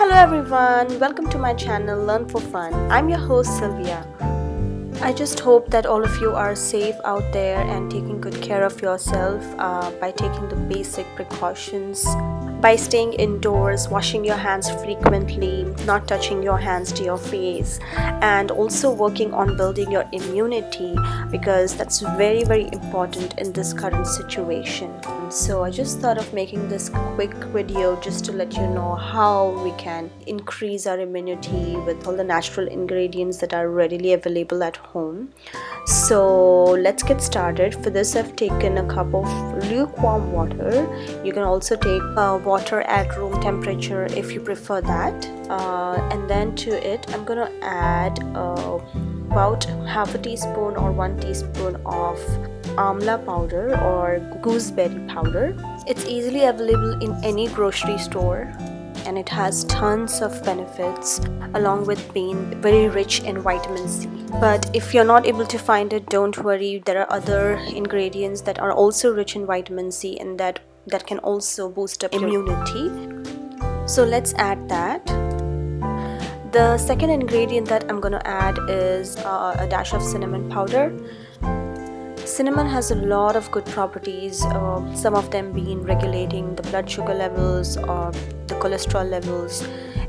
Hello everyone, welcome to my channel Learn for Fun. I'm your host Sylvia. I just hope that all of you are safe out there and taking good care of yourself by taking the basic precautions, by staying indoors, washing your hands frequently, not touching your hands to your face, and also working on building your immunity, because that's very important in this current situation. So I just thought of making this quick video just to let you know how we can increase our immunity with all the natural ingredients that are readily available at home. So let's get started. For this I've taken a cup of lukewarm water. You can also take water at room temperature if you prefer that, and then to it I'm gonna add about half a teaspoon or 1 teaspoon of Amla powder or gooseberry powder. It's easily available in any grocery store and it has tons of benefits along with being very rich in vitamin C. But if you're not able to find it, don't worry, there are other ingredients that are also rich in vitamin C and that can also boost up immunity. So let's add that. The second ingredient that I'm gonna add is a dash of cinnamon powder. Cinnamon has a lot of good properties, some of them being regulating the blood sugar levels or the cholesterol levels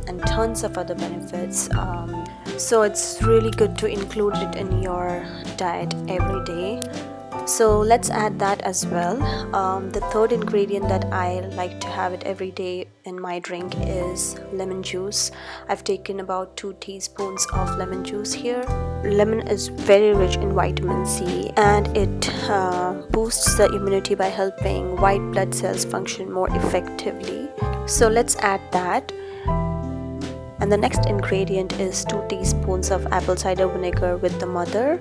and tons of other benefits. So it's really good to include it in your diet every day. So let's add that as well. The third ingredient that I like to have it every day in my drink is lemon juice. I've taken about 2 teaspoons of lemon juice here. Lemon is very rich in vitamin C and it boosts the immunity by helping white blood cells function more effectively. So let's add that. And the next ingredient is 2 teaspoons of apple cider vinegar with the mother.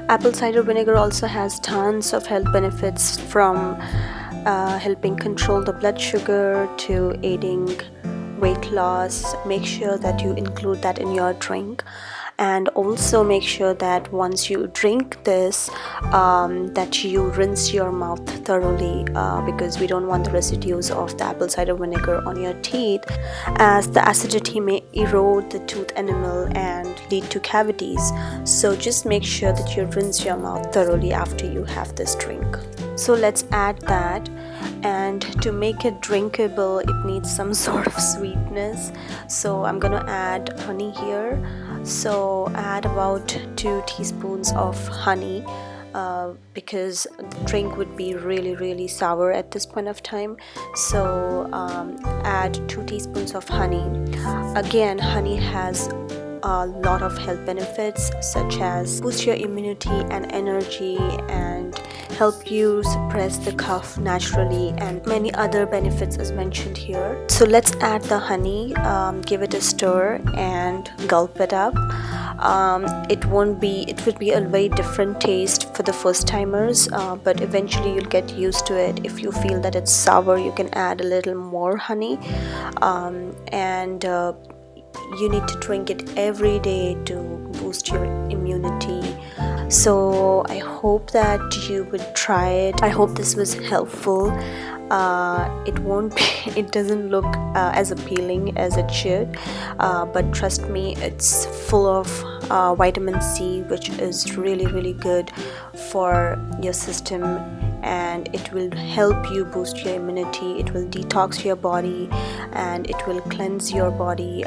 Apple cider vinegar also has tons of health benefits, from helping control the blood sugar to aiding weight loss. Make sure that you include that in your drink, and also make sure that once you drink this that you rinse your mouth thoroughly, because we don't want the residues of the apple cider vinegar on your teeth, as the acidity may erode the tooth enamel and lead to cavities. So just make sure that you rinse your mouth thoroughly after you have this drink. So let's add that. And to make it drinkable, it needs some sort of sweetness, so I'm gonna add honey here. So add about 2 teaspoons of honey, because the drink would be really sour at this point of time. So add 2 teaspoons of honey. Again, honey has a lot of health benefits, such as boost your immunity and energy and help you suppress the cough naturally, and many other benefits as mentioned here. So let's add the honey, give it a stir and gulp it up. It would be a very different taste for the first timers, but eventually you'll get used to it. If you feel that it's sour, you can add a little more honey, and you need to drink it every day to boost your immunity. So I hope that you would try it. I hope this was helpful. It doesn't look as appealing as it should, but trust me, it's full of vitamin C, which is really good for your system, and it will help you boost your immunity. It will detox your body and it will cleanse your body.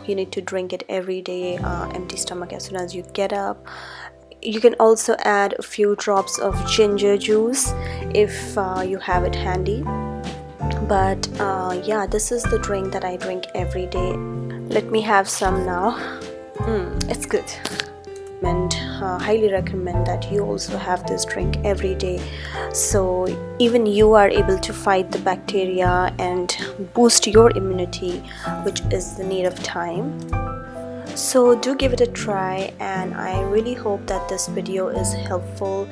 You need to drink it every day, empty stomach, as soon as you get up. You can also add a few drops of ginger juice if you have it handy. But yeah, this is the drink that I drink every day. Let me have some now. It's good. And highly recommend that you also have this drink every day, so even you are able to fight the bacteria and boost your immunity, which is the need of time. So do give it a try, and I really hope that this video is helpful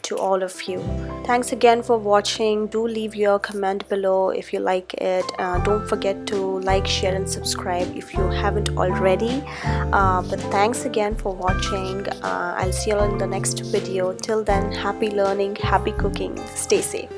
to all of you. Thanks again for watching. Do leave your comment below if you like it. Don't forget to like, share and subscribe if you haven't already. But thanks again for watching. I'll see you all in the next video. Till then, happy learning, happy cooking, stay safe.